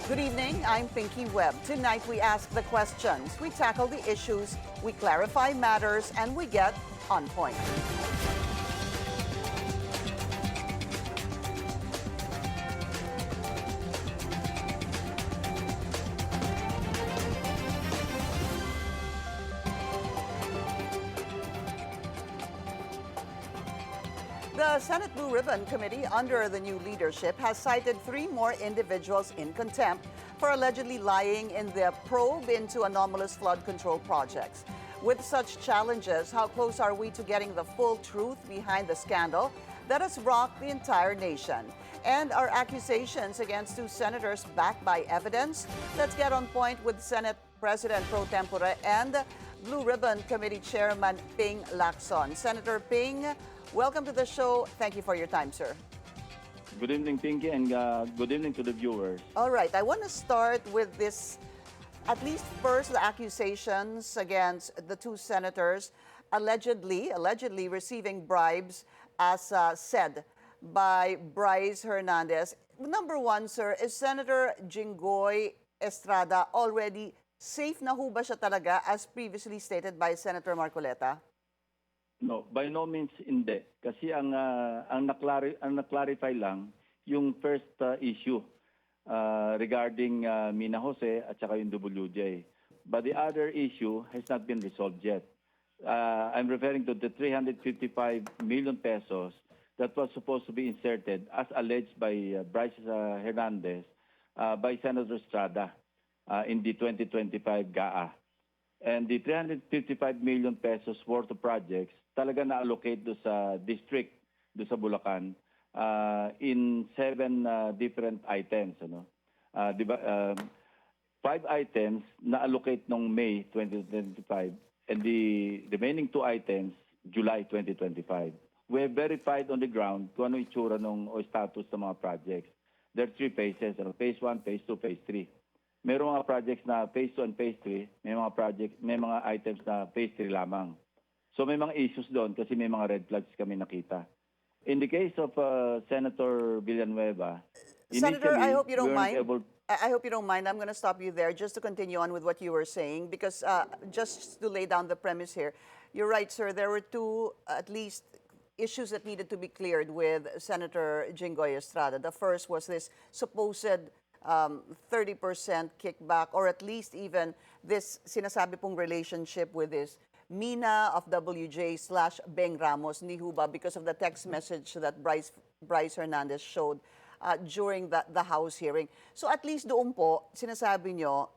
Good evening, I'm Pinky Webb. Tonight we ask the questions, we tackle the issues, we clarify matters, and we get on point. The Senate Blue Ribbon Committee, under the new leadership, has cited 3 more individuals in contempt for allegedly lying in the probe into anomalous flood control projects. With such challenges, how close are we to getting the full truth behind the scandal that has rocked the entire nation? And are accusations against 2 senators backed by evidence? Let's get on point with Senate President Pro Tempore and Blue Ribbon Committee Chairman Ping Lacson. Senator Ping, welcome to the show. Thank you for your time, sir. Good evening, Pinky, and good evening to the viewers. All right, I want to start with this, at least first, the accusations against the 2 senators allegedly receiving bribes, as said by Bryce Hernandez. Number one, sir, is Senator Jinggoy Estrada already safe na ho ba siya talaga, as previously stated by Senator Marcoleta? No, by no means hindi. Kasi ang na-clarify lang yung first issue regarding Mina Jose at saka yung WJ. But the other issue has not been resolved yet. I'm referring to the 355 million pesos that was supposed to be inserted as alleged by Bryce Hernandez by Senator Estrada in the 2025 GAA. And the 355 million pesos worth of projects talaga na-allocate do sa district, do sa Bulacan, in 7 different items. Ano? 5 items na-allocate noong May 2025 and the remaining 2 items, July 2025. We have verified on the ground kung ano itsura o status ng mga projects. There are 3 phases, phase 1, phase 2, phase 3. Mayroong mga projects na phase 2 and phase 3, may mga items na phase 3 lamang. So may mga issues doon kasi may mga red flags kami nakita. In the case of Senator Villanueva, Senator, I hope you don't mind. able... I hope you don't mind. I'm going to stop you there just to continue on with what you were saying, because just to lay down the premise here, you're right, sir. There were 2, at least, issues that needed to be cleared with Senator Jinggoy Estrada. The first was this supposed 30% kickback, or at least even this sinasabi pong relationship with this Mina of WJ / Beng Ramos ni Huba, because of the text message that Bryce Hernandez showed during the House hearing. So at least doon po, sinasabi nyo,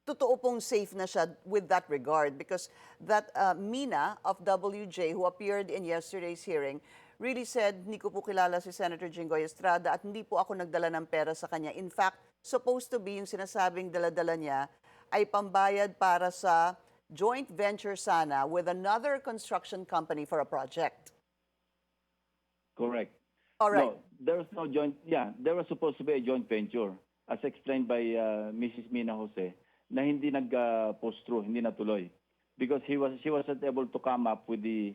totoo pong safe na siya with that regard, because that Mina of WJ, who appeared in yesterday's hearing, really said, hindi ko po kilala si Senator Jinggoy Estrada at hindi po ako nagdala ng pera sa kanya. In fact, supposed to be yung sinasabing dala-dala niya ay pambayad para sa joint venture sana with another construction company for a project. Correct. All right. No, there was no joint, there was supposed to be a joint venture, as explained by Mrs. Mina Jose, na hindi nag-post through, hindi natuloy. Because she wasn't able to come up with the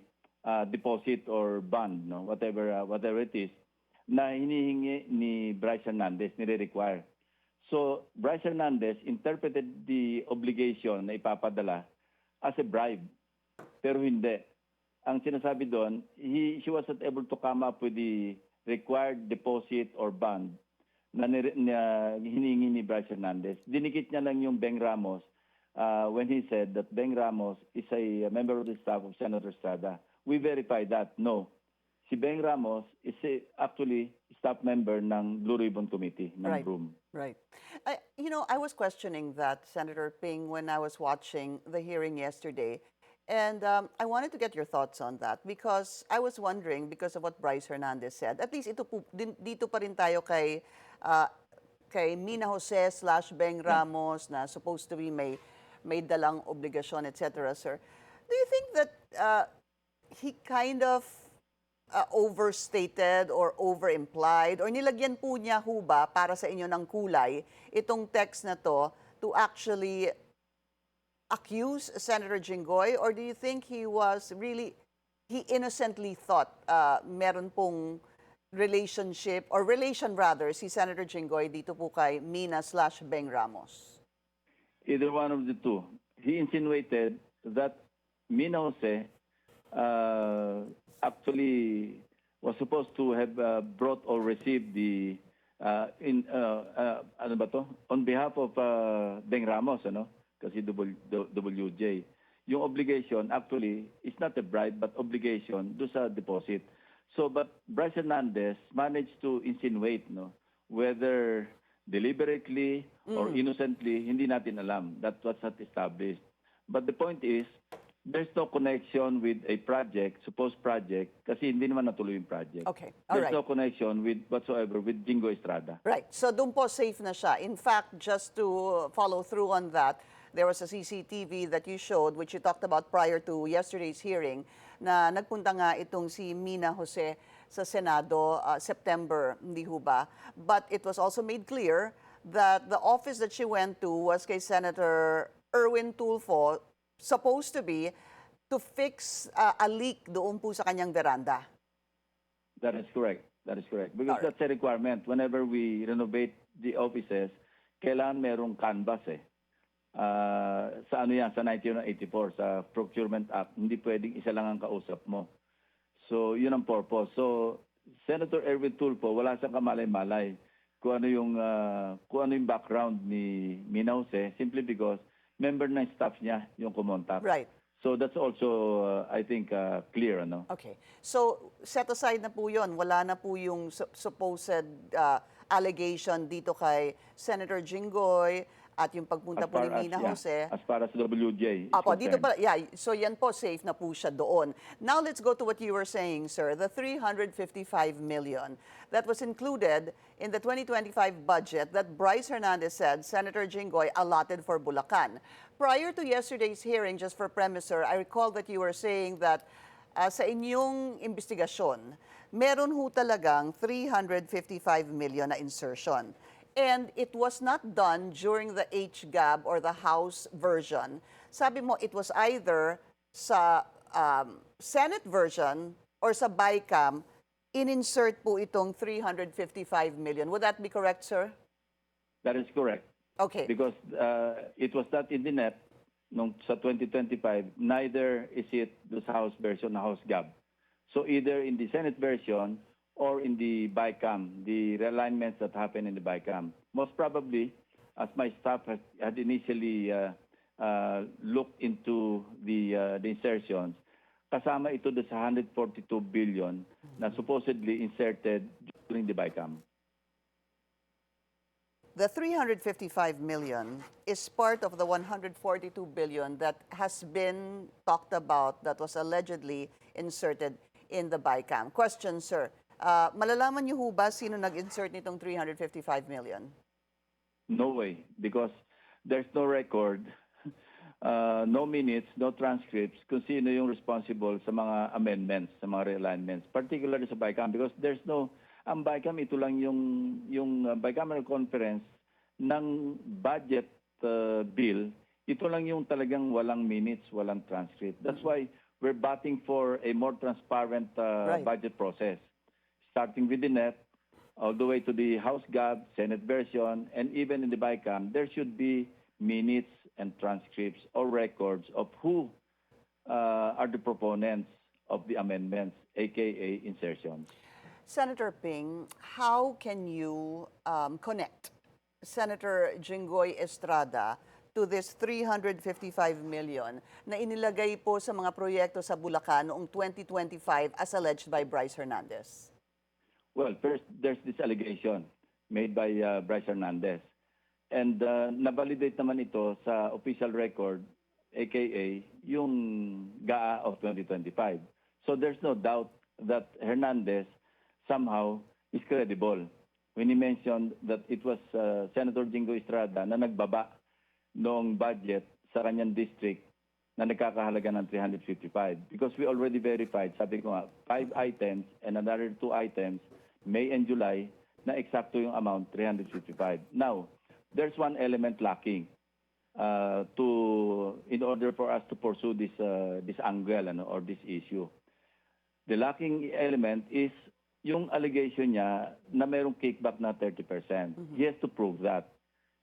deposit or bond, no, whatever it is, na hinihingi ni Bryce Hernandez, nire-require. So, Bryce Hernandez interpreted the obligation na ipapadala as a bribe. Pero hindi. Ang sinasabi doon, she wasn't able to come up with the required deposit or bond na hinihingi ni Bryce Hernandez. Dinikit niya lang yung Beng Ramos when he said that Beng Ramos is a member of the staff of Senator Estrada. We verified that. No. Si Beng Ramos is actually staff member ng Blue Ribbon Committee ng BRUM. Right. I was questioning that, Senator Ping, when I was watching the hearing yesterday. And I wanted to get your thoughts on that, because I was wondering, because of what Bryce Hernandez said, at least dito pa rin tayo kay Mina Jose / Beng Ramos na supposed to be may dalang obligasyon, etc., sir. Do you think that he kind of overstated or over-implied, or nilagyan po niya ho ba para sa inyo ng kulay itong text na to actually accuse Senator Jinggoy, or do you think he innocently thought meron pong relationship or relation rather si Senator Jinggoy dito po kay Mina/Beng Ramos? Either one of the two. He insinuated that Mina Jose actually was supposed to have brought or received the ano ba to? On behalf of Beng Ramos, ano? Kasi WJ. Yung obligation actually is not a bribe but obligation do sa deposit. So but Bryce Hernandez managed to insinuate, no, whether deliberately or innocently, hindi natin alam. That was not established. But the point is, there's no connection with a project, supposed project, kasi hindi naman natuloy yung project. Okay, all There's right. no connection with whatsoever with Jinggoy Estrada. Right. So doon po safe na siya. In fact, just to follow through on that, there was a CCTV that you showed, which you talked about prior to yesterday's hearing, na nagpunta nga itong si Mina Jose sa Senado September, hindi ho ba? But it was also made clear that the office that she went to was kay Senator Erwin Tulfo, supposed to be to fix a leak doon po sa kanyang veranda. That is correct. That is correct. Because Alright. that's a requirement. Whenever we renovate the offices, kailangan merong canvas eh. Sa ano yan, sa 1984, sa Procurement Act, hindi pwedeng isa lang ang kausap mo. So, yun ang purpose. So, Senator Erwin Tulfo, wala siyang kamalay-malay kung ano yung background ni Mina Jose, simply because member ng staff niya yung kumontak. Right. So, that's also, I think, clear, ano? Okay. So, set aside na po yun. Wala na po yung supposed allegation dito kay Senator Jinggoy at yung pagpunta po ni Mina Jose. As far as WJ is Apo, dito concerned. pa, yeah, so yan po, safe na po siya doon. Now let's go to what you were saying, sir, the 355 million that was included in the 2025 budget that Bryce Hernandez said Senator Jinggoy allotted for Bulacan. Prior to yesterday's hearing, just for premise, sir, I recall that you were saying that sa inyong investigasyon, meron ho talagang 355 million na insertion. And it was not done during the HGAB or the House version. Sabi mo, it was either sa Senate version or sa BICAM, in-insert po itong 355 million. Would that be correct, sir? That is correct. Okay. Because it was not in the net nung sa 2025, neither is it the House version, House GAB. So either in the Senate version or in the BICAM, the realignments that happen in the BICAM. Most probably, as my staff had initially looked into the insertions, kasama ito sa 142 billion na supposedly inserted during the BICAM. The 355 million is part of the 142 billion that has been talked about that was allegedly inserted in the BICAM. Question, sir. Malalaman niyo ho ba sino nag-insert nitong 355 million? No way, because there's no record, no minutes, no transcripts kung sino yung responsible sa mga amendments, sa mga realignments, particularly sa BICAM, because there's no, ang BICAM ito lang yung bicameral conference ng budget bill, ito lang yung talagang walang minutes, walang transcript. That's why we're batting for a more transparent Right. budget process. Starting with the net, all the way to the House GAB, Senate version, and even in the BICAM, there should be minutes and transcripts or records of who are the proponents of the amendments, aka insertions. Senator Ping, how can you connect Senator Jinggoy Estrada to this 355 million na inilagay po sa mga proyekto sa Bulacan noong 2025 as alleged by Bryce Hernandez? Well, first, there's this allegation made by Bryce Hernandez. And na-validate naman ito sa official record, aka yung GAA of 2025. So there's no doubt that Hernandez somehow is credible when he mentioned that it was Senator Jinggoy Estrada na nagbaba noong budget sa kanyang district na nagkakahalaga ng 355. Because we already verified, sabi ko nga, 5 items and another 2 items, May and July, na eksakto yung amount, 355. Now, there's one element lacking in order for us to pursue this angle or this issue. The lacking element is yung allegation niya na mayroong kickback na 30%. He has to prove that.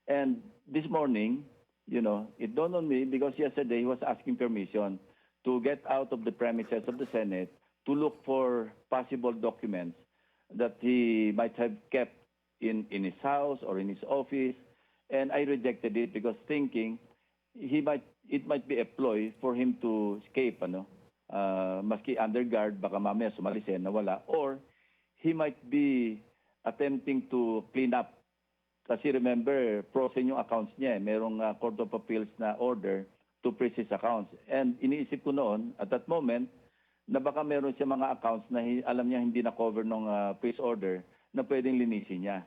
And this morning, it dawned on me because yesterday he was asking permission to get out of the premises of the Senate to look for possible documents that he might have kept in his house or in his office. And I rejected it because thinking it might be a ploy for him to escape, maski under guard, baka mamaya sumalisin, nawala. Or he might be attempting to clean up. Kasi remember, frozen yung accounts niya. Merong Court of Appeals na order to freeze his accounts. And iniisip ko noon, at that moment, na baka meron siya mga accounts na alam niya hindi na-cover ng freeze order na pwedeng linisin niya.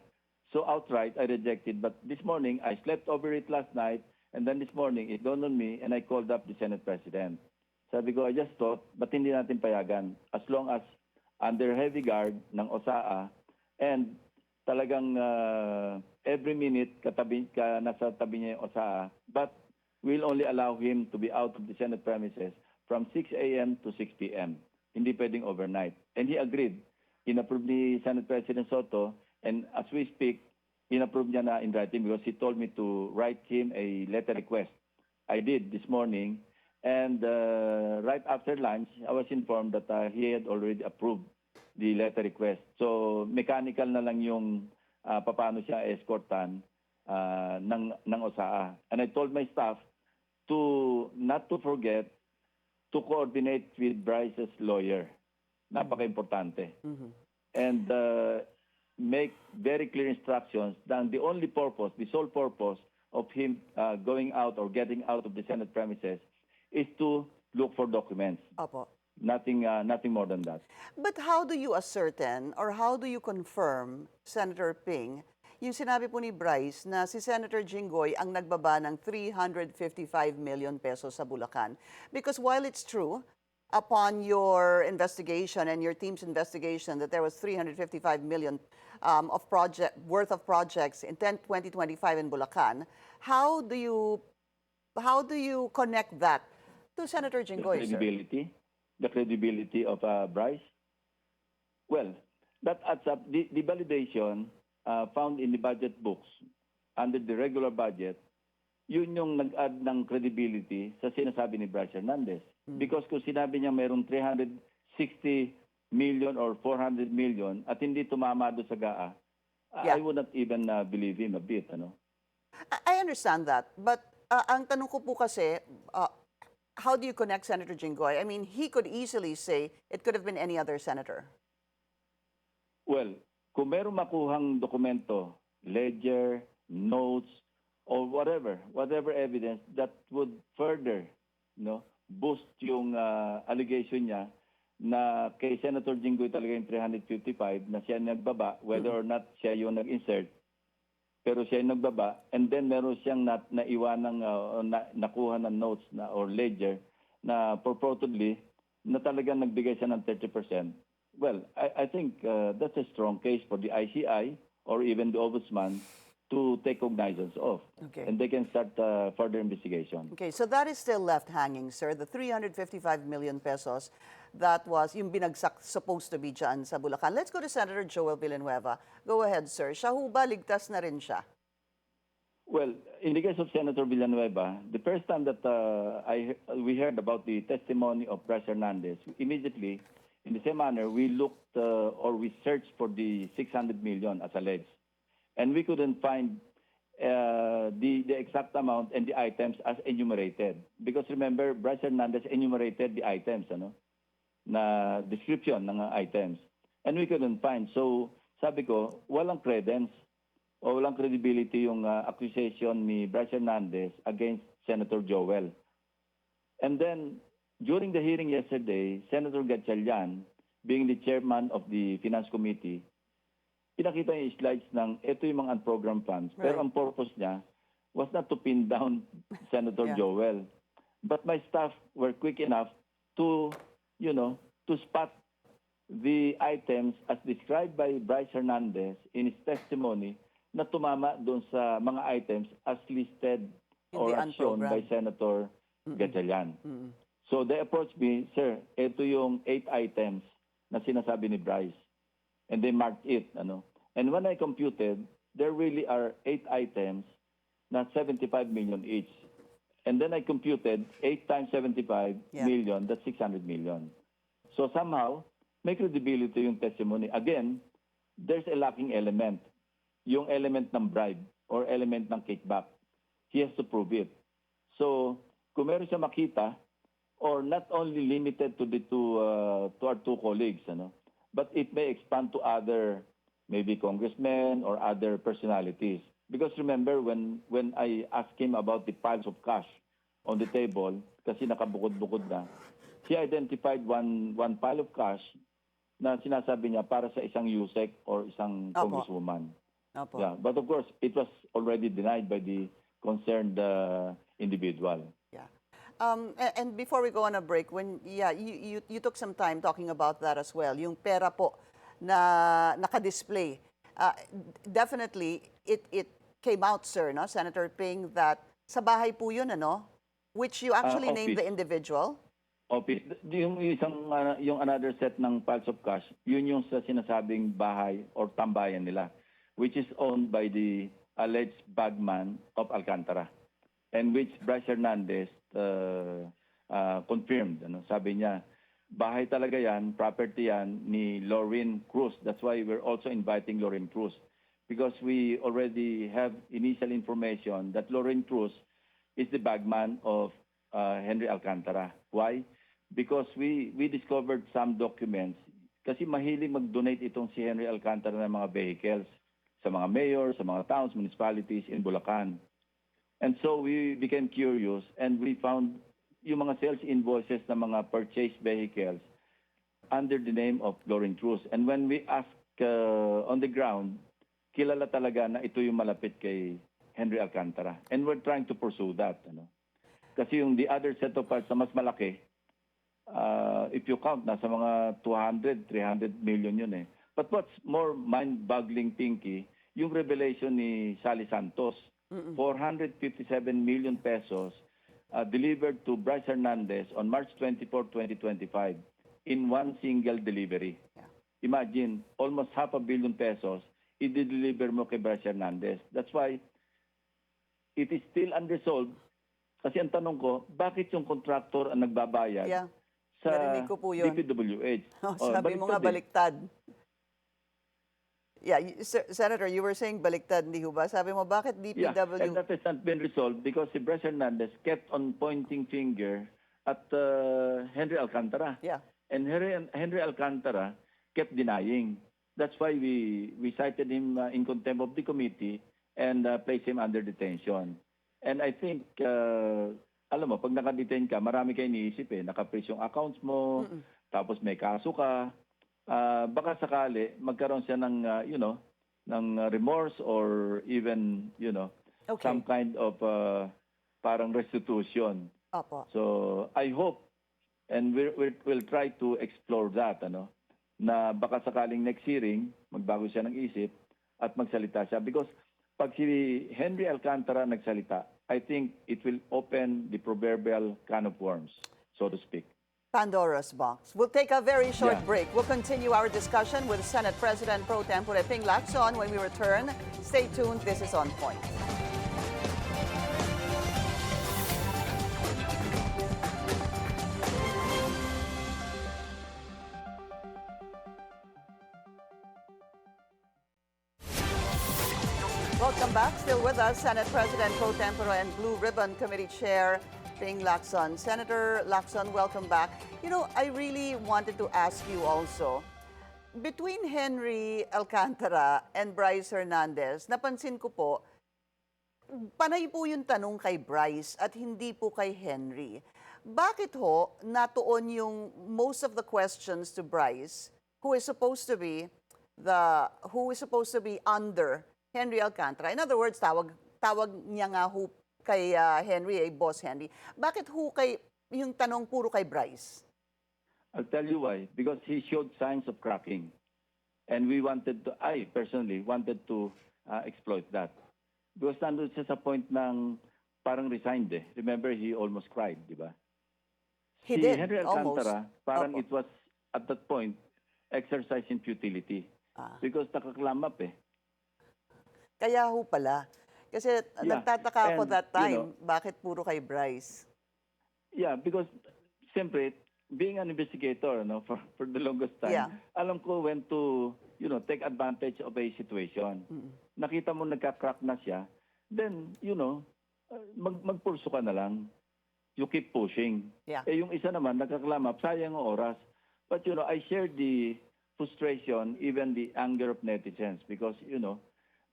So outright, I rejected. But this morning, I slept over it last night. And then this morning, it dawned on me and I called up the Senate President. Sabi ko, I just thought, ba't hindi natin payagan? As long as under heavy guard ng OSAA and talagang every minute nasa tabi niya yung OSAA, but we'll only allow him to be out of the Senate premises from 6 a.m. to 6 p.m. Hindi pwedeng overnight. And he agreed. In-approve ni Senate President Soto, and as we speak, in-approve niya na in writing because he told me to write him a letter request. I did this morning, and right after lunch, I was informed that he had already approved the letter request. So mechanical na lang yung paano siya escortan ng OSAA. And I told my staff to not to forget to coordinate with Bryce's lawyer. Napaka-importante. And make very clear instructions that the only purpose, the sole purpose of him going out or getting out of the Senate premises is to look for documents. Opo. Nothing more than that. But how do you ascertain or how do you confirm, Senator Ping, yung sinabi po ni Bryce na si Senator Jinggoy ang nagbaba ng 355 million pesos sa Bulacan? Because while it's true, upon your investigation and your team's investigation that there was 355 million worth of projects in 2025 in Bulacan, how do you connect that to Senator Jinggoy, sir? The credibility of Bryce? Well, that adds up. The validation found in the budget books under the regular budget, yun yung nag-add ng credibility sa sinasabi ni Bryce Hernandez. Because kung sinabi niya mayroong 360 million or 400 million at hindi tumama doon sa GAA, I would not even believe him a bit. I understand that. But ang tanong ko po kasi, how do you connect Senator Jinggoy? I mean, he could easily say it could have been any other senator. Well, kung meron makuhang dokumento, ledger, notes, or whatever evidence that would further, boost yung allegation niya na kay Senator Jinggoy talaga yung 355 na siya nagbaba, whether or not siya yung nag-insert, pero siya yung nagbaba, and then meron siyang naiwanang nakuha ng notes or ledger na purportedly na talagang nagbigay siya ng 30%. Well, I think that's a strong case for the ICI or even the Ombudsman to take cognizance of. Okay. And they can start further investigation. Okay, so that is still left hanging, sir. The 355 million pesos that was yung binagsak supposed to be dyan sa Bulacan. Let's go to Senator Joel Villanueva. Go ahead, sir. Siya ho ba, ligtas na rin siya? Well, in the case of Senator Villanueva, the first time that we heard about the testimony of Bryce Hernandez, immediately, in the same manner, we looked or we searched for the 600 million as alleged. And we couldn't find the exact amount and the items as enumerated. Because remember, Bryce Hernandez enumerated the items, na description ng items. And we couldn't find. So, sabi ko, walang credence o walang credibility yung accusation ni Bryce Hernandez against Senator Joel. And then, during the hearing yesterday, Senator Gatchalian, being the chairman of the Finance Committee, pinakita yung slides ng ito yung mga unprogrammed funds. Right. Pero ang purpose niya was not to pin down Senator Joel. But my staff were quick enough to, to spot the items as described by Bryce Hernandez in his testimony na tumama doon sa mga items as listed or as shown by Senator Gatchalian. So they approached me, sir, ito yung 8 items na sinasabi ni Bryce. and they marked it. Ano. And when I computed, there really are 8 items na 75 million each. And then I computed 8 times 75 Yeah. million, that's 600 million. So somehow, may credibility yung testimony. Again, there's a lacking element. Yung element ng bribe or element ng kickback. He has to prove it. So, kung meron siya makita, or not only limited to to our two colleagues, but it may expand to other, maybe congressmen or other personalities. Because remember, when I asked him about the piles of cash on the table, kasi nakabukod-bukod na, he identified one pile of cash na sinasabi niya para sa isang USEC or isang Opo. congresswoman. Opo. Yeah, but of course, it was already denied by the concerned individual. Yeah. And before we go on a break, you took some time talking about that as well. Yung pera po na naka-display. Definitely, it came out, sir, no, Senator Ping, that sa bahay po yun, which you actually named the individual. Office. Yung isang, yung another set ng piles of cash, yun yung sa sinasabing bahay or tambayan nila, which is owned by the alleged bagman of Alcantara, and which Bryce Hernandez confirmed. Sabi niya, bahay talaga yan, property yan ni Lauren Cruz. That's why we're also inviting Lauren Cruz. Because we already have initial information that Lauren Cruz is the bagman of Henry Alcantara. Why? Because we discovered some documents. Kasi mahilig mag-donate itong si Henry Alcantara ng mga vehicles sa mga mayor, sa mga towns, municipalities in Bulacan. And so we became curious and we found yung mga sales invoices ng mga purchased vehicles under the name of Lauren Cruz. And when we ask on the ground, kilala talaga na ito yung malapit kay Henry Alcantara. And we're trying to pursue that. Kasi yung the other set of files na mas malaki, if you count, nasa mga 200, 300 million yun eh. But what's more mind-boggling, Pinky, yung revelation ni Sally Santos, 457 million pesos delivered to Bryce Hernandez on March 24, 2025 in one single delivery. Yeah. Imagine, almost 500 million pesos i-deliver mo kay Bryce Hernandez. That's why it is still unresolved. Kasi ang tanong ko, bakit yung contractor ang nagbabayad sa Narinig ko po yun. DPWH? Sabi mo nga baliktad. Yeah, Senator, you were saying baliktad, hindi ho ba? Sabi mo, bakit Yeah, DPW? and that has not been resolved because si Bryce Hernandez kept on pointing finger at Henry Alcantara. Yeah. And Henry Alcantara kept denying. That's why we cited him in contempt of the committee and placed him under detention. And I think, alam mo, pag nakadetain ka, marami kayo iniisip eh. Naka-freeze yung accounts mo, tapos may kaso ka. Baka sakali magkaroon siya ng, ng remorse or even, Okay. some kind of parang restitution. Opo. So I hope, and we'll try to explore that, na baka sakaling next hearing, magbago siya ng isip at magsalita siya. Because pag si Henry Alcantara nagsalita, I think it will open the proverbial can of worms, so to speak. Pandora's box. We'll take a very short Yeah. break. We'll continue our discussion with Senate President Pro Tempore Ping Lacson when we return. Stay tuned. This is On Point. Welcome back. Still with us, Senate President Pro Tempore and Blue Ribbon Committee Chair Ping Lacson. Senator Lacson, welcome back. I really wanted to ask you also, between Henry Alcantara and Bryce Hernandez, napansin ko po, panay po yung tanong kay Bryce at hindi po kay Henry. Bakit ho natuon yung most of the questions to Bryce, who is supposed to be under Henry Alcantara? In other words, tawag niya nga ho kay Henry, Boss Henry. Bakit ho yung tanong puro kay Bryce? I'll tell you why. Because he showed signs of cracking. And I personally wanted to exploit that. Because nandun siya sa point ng parang resigned eh. Remember, he almost cried, di ba? He Si did, Henry almost. Alcantara, parang Opo. it was, at that point, exercise in futility. because nakaklam up eh. Kaya ho pala. Kasi Yeah. nagtataka ako And, that you know, time, bakit puro kay Bryce? yeah, because siyempre, being an investigator for the longest time, Yeah. alam ko when to take advantage of a situation. Nakita mo nagka-crack na siya, then magpurso ka na lang. You keep pushing. Yeah. Yung isa naman nagkaklamap, sayang ang oras. But I share the frustration, even the anger of netizens because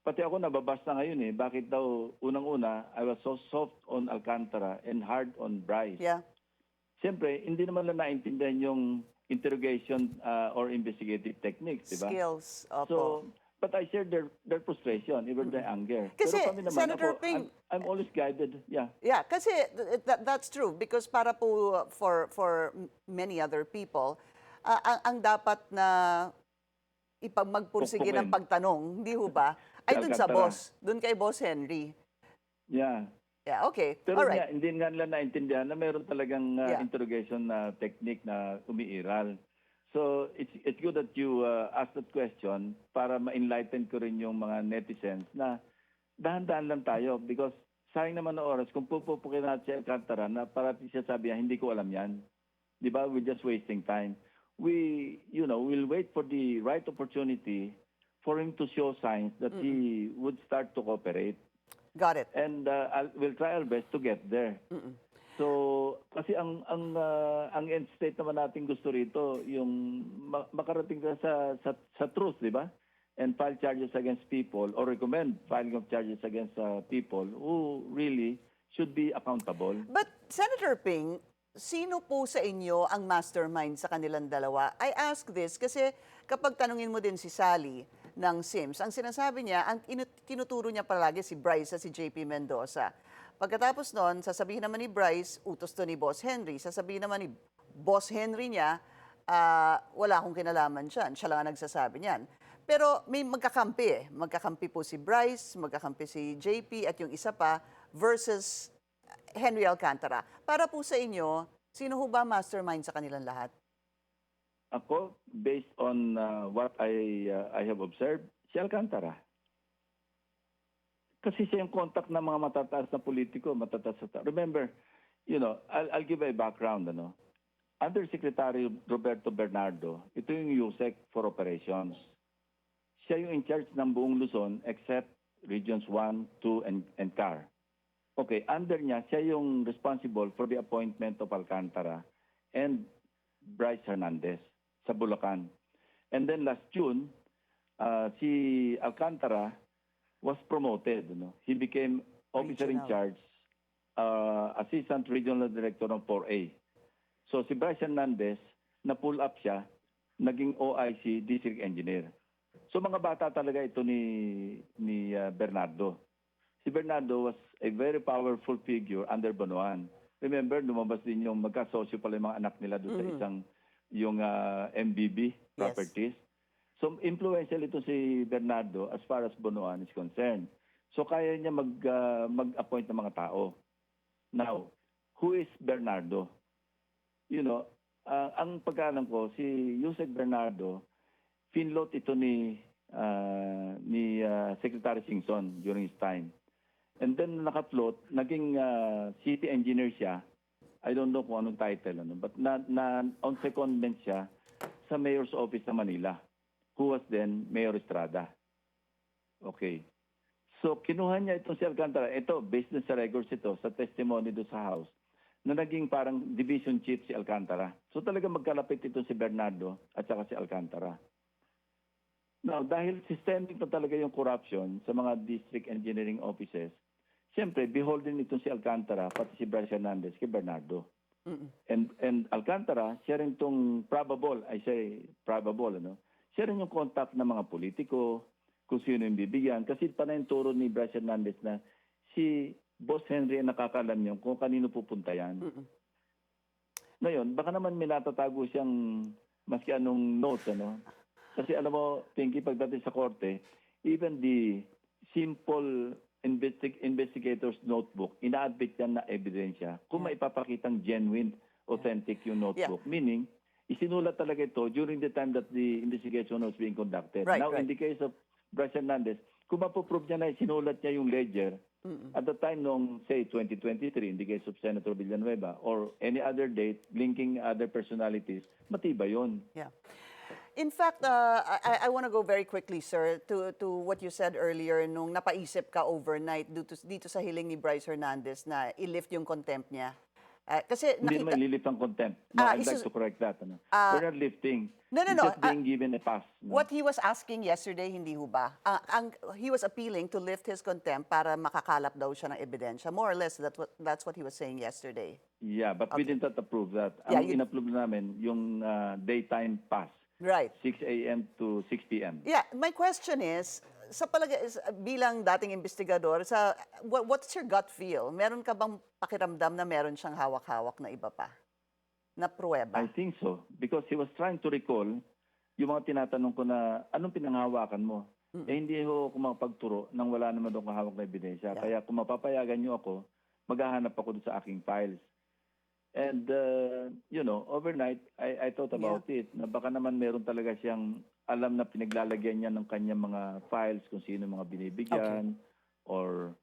pati ako nababasa ngayon eh. Bakit daw unang-una I was so soft on Alcantara and hard on Bryce. Yeah. Siyempre, hindi naman lang naintindihan yung interrogation or investigative techniques, di ba? Skills. Opo. So, but I share their frustration, even their anger. Kasi, Pero kami naman, Senator ako, Ping, I'm always guided. Yeah. yeah, kasi that's true because para po for many other people, ang dapat na magpursige ng Pukpukin. pagtanong, hindi ho ba? Ay Si dun sa Alcantara. boss, dun kay Boss Henry. Yeah. Yeah, okay. Pero All right. nga, hindi nga nila naintindihan na meron talagang Yeah. interrogation na technique na umiiral. So, it's good that you asked that question para ma-enlighten ko rin yung mga netizens na dahan-dahan lang tayo because sayang naman na oras kung pupupukin natin si Alcantara na parating siya sabi hindi ko alam yan. Di ba? We're just wasting time. We'll wait for the right opportunity for him to show signs that he would start to cooperate. Got it. And we'll try our best to get there. So, kasi ang end state naman natin gusto rito, yung makarating ka sa truth, di ba? And file charges against people or recommend filing of charges against people who really should be accountable. But Senator Ping, sino po sa inyo ang mastermind sa kanilang dalawa? I ask this kasi kapag tanungin mo din si Sally ng Sims, ang sinasabi niya, ang tinuturo niya palagi si Bryce at si JP Mendoza. Pagkatapos nun, sasabihin naman ni Bryce, utos to ni Boss Henry. Sasabihin naman ni Boss Henry niya, wala akong kinalaman dyan. Siya lang ang nagsasabi niyan. Pero may magkakampi eh. Magkakampi po si Bryce, magkakampi si JP at yung isa pa versus Henry Alcantara. Para po sa inyo, sino ho ba mastermind sa kanilang lahat? Ako, based on what I have observed, si Alcantara. Kasi siya yung contact ng mga matataas na politiko, matataas na remember, I'll give a background, Undersecretary Roberto Bernardo, ito yung USEC for operations. Siya yung in charge ng buong Luzon except Regions 1, 2, and CAR. Okay, under niya, siya yung responsible for the appointment of Alcantara and Bryce Hernandez sa Bulacan. And then last June, si Alcantara was promoted. He became officer in Regional. charge, Assistant Regional Director ng 4A. So si Bryce Hernandez, na-pull up siya, naging OIC District Engineer. So mga bata talaga ito ni Bernardo. Si Bernardo was a very powerful figure under Bonoan. Remember, lumabas din yung magkasosyo pala yung mga anak nila doon sa isang yung MBB properties. So influential ito si Bernardo as far as Bonoan is concerned. So kaya niya mag-appoint ng mga tao. Now, who is Bernardo? Ang pagkaalam ko, si Yusek Bernardo, finlot ito ni Secretary Singson during his time. And then nakafloat, naging city engineer siya. I don't know kung anong title, but on secondment siya sa Mayor's Office sa Manila, who was then Mayor Estrada. Okay. So kinuha niya itong si Alcantara. Ito, based na sa records ito, sa testimony do sa House, na naging parang division chief si Alcantara. So talaga magkalapit ito si Bernardo at saka si Alcantara. Now, dahil systemic na talaga yung corruption sa mga district engineering offices, siyempre, beholden itong si Alcantara, pati si Bryce Hernandez, kay Bernardo. And Alcantara, siya rin itong probable, siya rin yung contact ng mga politiko, kung sino yung bibigyan. Kasi panay yung turo ni Bryce Hernandez na si Boss Henry ang nakakalam niyo kung kanino pupunta yan. Ngayon, baka naman may natatago siyang maski anong notes, Kasi alam mo, Pinky, pagdating sa korte, even the simple investigator's notebook, ina-admit yan na ebidensya kung maipapakitang genuine, authentic yung notebook. Meaning, isinulat talaga ito during the time that the investigation was being conducted. Right, Now, right. in the case of Bryce Hernandez, kung mapoprove niya na isinulat niya yung ledger, at the time nung, say, 2023, in the case of Senator Villanueva, or any other date linking other personalities, matibay yun. Yeah. In fact, I want to go very quickly, sir, to what you said earlier nung napaisip ka overnight dito sa hiling ni Bryce Hernandez na i-lift yung contempt niya. Kasi Hindi naman nakita... ililift ang contempt. No, I'd like to correct that. Ano. We're not lifting. No, It's just being given a pass. No? What he was asking yesterday, hindi ho ba? He was appealing to lift his contempt para makakalap daw siya ng ebidensya. More or less, that's what he was saying yesterday. Yeah, but we did not approve that. Yeah, Ang in-approve namin, yung daytime pass. Right. 6 a.m. to 6 p.m. Yeah, my question is, bilang dating investigador, what's your gut feel? Meron ka bang pakiramdam na meron siyang hawak-hawak na iba pa? Na pruweba? I think so. Because he was trying to recall yung mga tinatanong ko na, anong pinanghawakan mo? Eh, hindi ho ako makapagturo nang wala naman doon kahawak na ebidensya. Yeah. Kaya kung mapapayagan niyo ako, maghahanap ako doon sa aking files. And, overnight, I thought about it. Na baka naman meron talaga siyang alam na pinaglalagyan niya ng kanyang mga files, kung sino mga binibigyan, or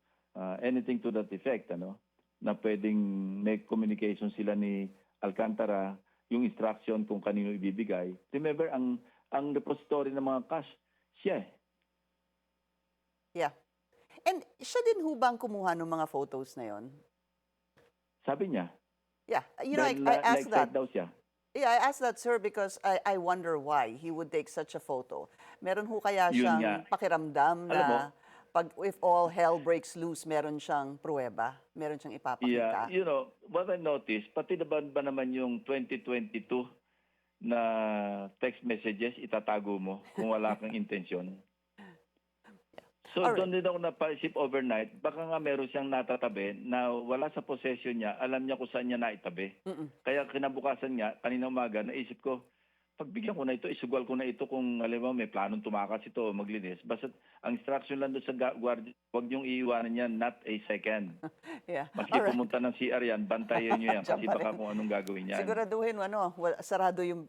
anything to that effect, ano? Na pwedeng may communication sila ni Alcantara, yung instruction kung kanino ibibigay. Remember, ang repository ng mga cash, siya eh. Yeah. And siya din hubang kumuha ng mga photos na yon? Sabi niya. Yeah. You know, dahil I asked that. daw siya. Yeah, I asked that, sir, because I wonder why he would take such a photo. Meron ho kaya Yun siyang nga. pakiramdam Alam mo, na if all hell breaks loose, meron siyang pruweba? Meron siyang ipapakita? Yeah, what I noticed, pati ba naman yung 2022 na text messages, itatago mo kung wala kang intensyon. So Alright. doon din ako napaisip overnight, baka nga meron siyang natatabi na wala sa possession niya, alam niya kung saan niya naitabi. Kaya kinabukasan nga, kanina umaga, naisip ko, pagbigyan ko na ito, isugal ko na ito kung alam mo, may planong tumakas ito o maglinis. Basta ang instruction lang doon sa guardia, huwag niyong iiwanan yan, not a second. Yeah. Maski Alright. pumunta ng CR yan, bantayan niyo yan kasi Diyan pa baka rin. kung anong gagawin yan. Siguraduhin sarado yung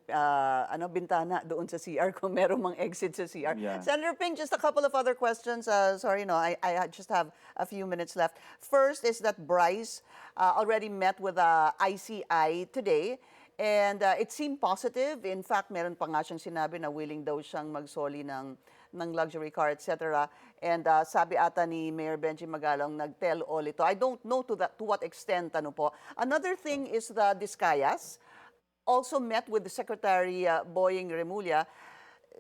bintana doon sa CR kung merong mang exit sa CR. Yeah. Senator Ping, just a couple of other questions. Sorry, I just have a few minutes left. First is that Bryce already met with ICI today. And it seemed positive. In fact, meron pa nga siyang sinabi na willing daw siyang magsoli ng luxury car, etc. And sabi ata ni Mayor Benji Magalong, nag-tell all ito. I don't know to what extent, ano po. Another thing is the Discayas also met with the Secretary Boying Remulla.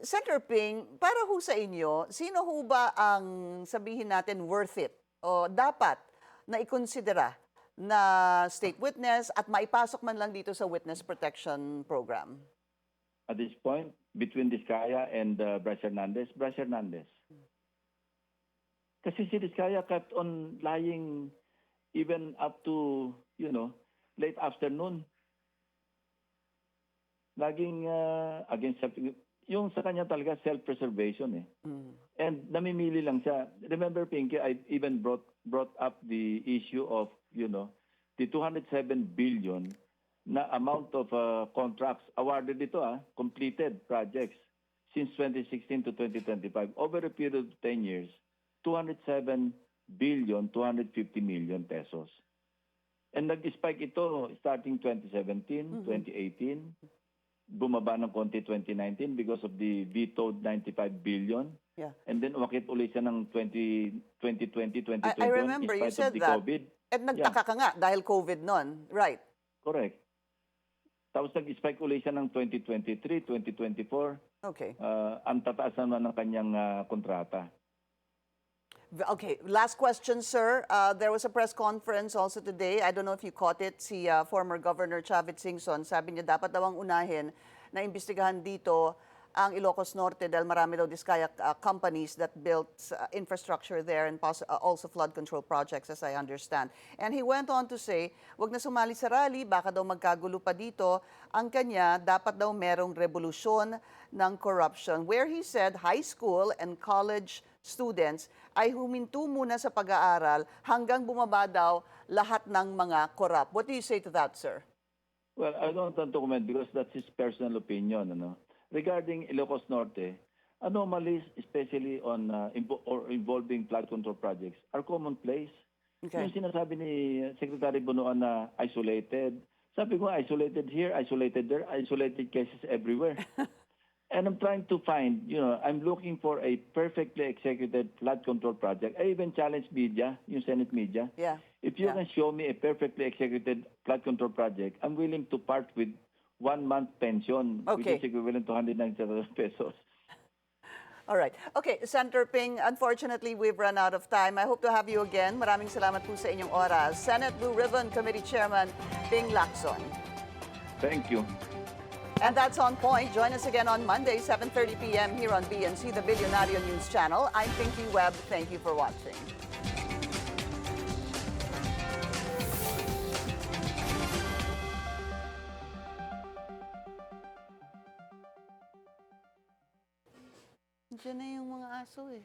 Senator Ping, para ho sa inyo, sino ho ba ang sabihin natin worth it o dapat na ikonsidera na state witness at maipasok man lang dito sa Witness Protection Program? At this point, between Discaya and Bryce Hernandez. Kasi si Discaya kept on lying even up to, late afternoon. Laging against yung sa kanya talaga self-preservation eh. And namimili lang siya. Remember, Pinky, I even brought up the issue of, the 207 billion na amount of contracts awarded dito, completed projects since 2016 to 2025. Over a period of 10 years, 207 billion, 250 million pesos. And nag-spike ito starting 2017, 2018, bumaba ng konti 2019 because of the vetoed 95 billion. Yeah. And then umakit ulit siya ng 2020, 2021 I remember in you spite said of the that. COVID. At nagtaka ka nga dahil COVID nun. Right. Correct. Tapos nag-spike ulit siya ng 2023, 2024. Okay. Ang tataas naman ng kanyang kontrata. Okay, last question, sir. There was a press conference also today. I don't know if you caught it. Si former Governor Chavit Singson, sabi niya dapat daw ang unahin na imbestigahan dito ang Ilocos Norte dahil marami daw Discaya companies that built infrastructure there and also flood control projects, as I understand. And he went on to say, wag na sumali sa rally, baka daw magkagulo pa dito. Ang kanya, dapat daw merong revolusyon ng corruption, where he said high school and college students ay huminto muna sa pag-aaral hanggang bumaba daw lahat ng mga korap. What do you say to that, sir? Well, I don't want to comment because that's his personal opinion. Ano? Regarding Ilocos Norte, anomalies, especially on or involving flood control projects, are commonplace. Okay. Yung sinasabi ni Secretary Bunuan na isolated, sabi ko isolated here, isolated there, isolated cases everywhere. And I'm trying to find, I'm looking for a perfectly executed flood control project. I even challenged media, yung Senate media. Yeah. If you Yeah. can show me a perfectly executed flood control project, I'm willing to part with 1 month pension, which Okay. is equivalent to 197 pesos. All right. Okay, Senator Ping, unfortunately, we've run out of time. I hope to have you again. Maraming salamat po sa inyong oras. Senate Blue Ribbon Committee Chairman Ping Lacson. Thank you. And that's On Point. Join us again on Monday, 7:30 p.m. here on BNC, the Billionario News Channel. I'm Pinky Webb. Thank you for watching. Diyan na yung mga aso eh.